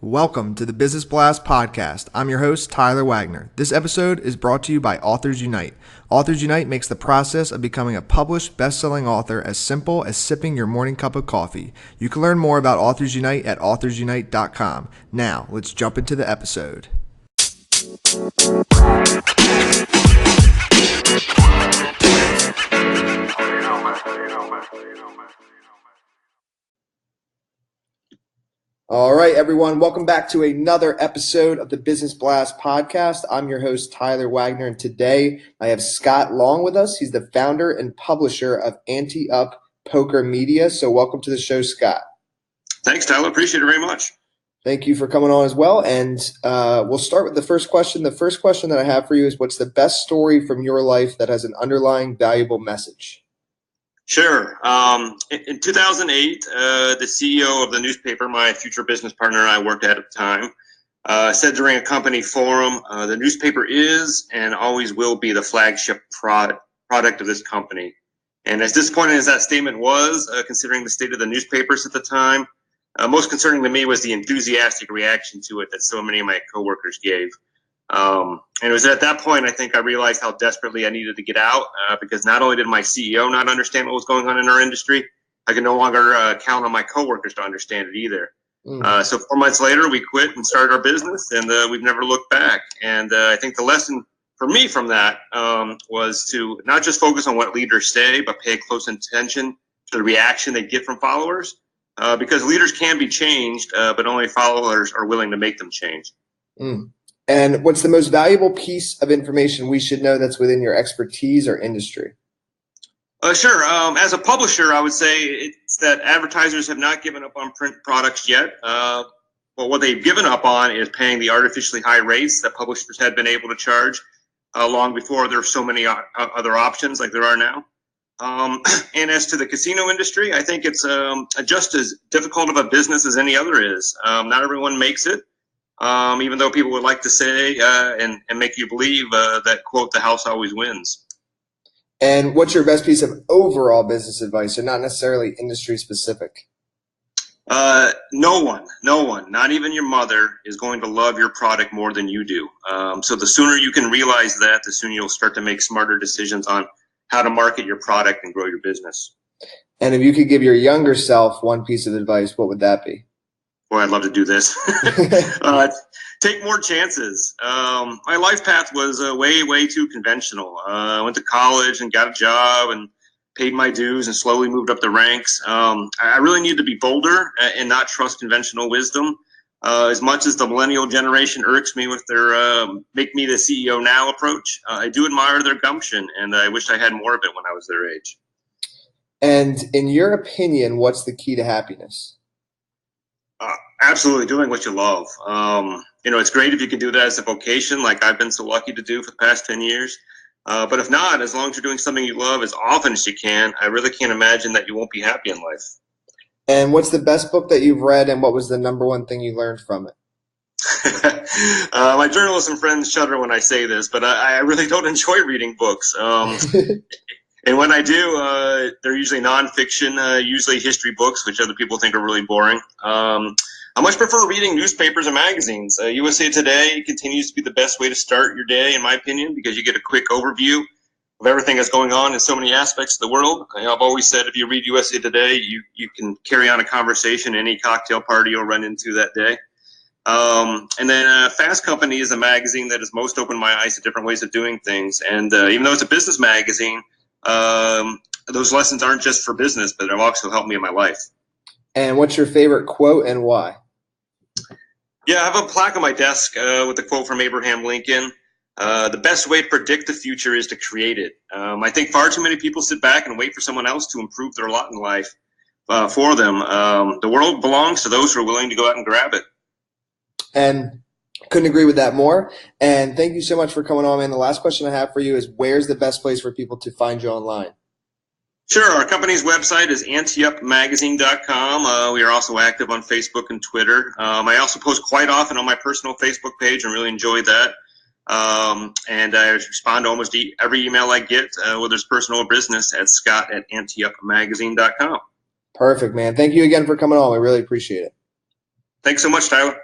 Welcome to the Business Blast podcast. I'm your host, Tyler Wagner. This episode is brought to you by Authors Unite. Authors Unite makes the process of becoming a published, best-selling author as simple as sipping your morning cup of coffee. You can learn more about Authors Unite at authorsunite.com. Now, let's jump into the episode. All right, everyone. Welcome back to another episode of the Business Blast podcast. I'm your host, Tyler Wagner, and today I have Scott Long with us. He's the founder and publisher of Ante Poker Media. So welcome to the show, Scott. Thanks, Tyler. Appreciate it very much. Thank you for coming on as well. And we'll start with the first question. The first question that I have for you is, what's the best story from your life that has an underlying valuable message? Sure. In 2008, the CEO of the newspaper, my future business partner and I worked at the time, said during a company forum, the newspaper is and always will be the flagship product of this company. And as disappointing as that statement was, considering the state of the newspapers at the time, most concerning to me was the enthusiastic reaction to it that so many of my coworkers gave. And it was at that point, I think, I realized how desperately I needed to get out because not only did my CEO not understand what was going on in our industry, I could no longer count on my coworkers to understand it either. So 4 months later, we quit and started our business, and we've never looked back. And I think the lesson for me from that was to not just focus on what leaders say, but pay close attention to the reaction they get from followers, because leaders can be changed, but only followers are willing to make them change. And what's the most valuable piece of information we should know that's within your expertise or industry? Sure. As a publisher, I would say it's that advertisers have not given up on print products yet. But what they've given up on is paying the artificially high rates that publishers had been able to charge long before there were so many other options like there are now. And as to the casino industry, I think it's just as difficult of a business as any other is. Not everyone makes it. Even though people would like to say and make you believe that, quote, the house always wins. And what's your best piece of overall business advice, or not necessarily industry specific? No one, not even your mother, is going to love your product more than you do. So the sooner you can realize that, the sooner you'll start to make smarter decisions on how to market your product and grow your business. And if you could give your younger self one piece of advice, what would that be? Boy, I'd love to do this. Take more chances. My life path was way too conventional. I went to college and got a job and paid my dues and slowly moved up the ranks. I really need to be bolder and not trust conventional wisdom. As much as the millennial generation irks me with their make me the CEO now approach, I do admire their gumption, and I wish I had more of it when I was their age. And in your opinion, what's the key to happiness? Absolutely doing what you love. It's great if you can do that as a vocation, like I've been so lucky to do for the past 10 years. But if not, as long as you're doing something you love as often as you can, I really can't imagine that you won't be happy in life. And what's the best book that you've read, and what was the number one thing you learned from it? My journalism friends shudder when I say this, but I really don't enjoy reading books. And when I do, they're usually nonfiction, usually history books, which other people think are really boring. I much prefer reading newspapers and magazines. USA Today continues to be the best way to start your day, in my opinion, because you get a quick overview of everything that's going on in so many aspects of the world. I've always said if you read USA Today, you can carry on a conversation any cocktail party you'll run into that day. And then Fast Company is a magazine that has most opened my eyes to different ways of doing things. And even though it's a business magazine, those lessons aren't just for business, but they've also helped me in my life. And what's your favorite quote and why? Yeah, I have a plaque on my desk with a quote from Abraham Lincoln. The best way to predict the future is to create it. I think far too many people sit back and wait for someone else to improve their lot in life for them. The world belongs to those who are willing to go out and grab it. And couldn't agree with that more. And thank you so much for coming on, man. The last question I have for you is, where's the best place for people to find you online? Sure. Our company's website is anteupmagazine.com. We are also active on Facebook and Twitter. I also post quite often on my personal Facebook page and really enjoy that. And I respond to almost every email I get, whether it's personal or business, at scott@anteupmagazine.com. Perfect, man. Thank you again for coming on. We really appreciate it. Thanks so much, Tyler.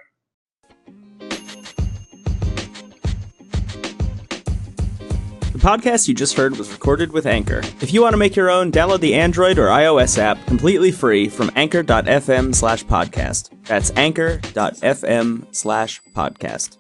podcast you just heard was recorded with Anchor. If you want to make your own, download the Android or iOS app completely free from anchor.fm/podcast. That's anchor.fm/podcast.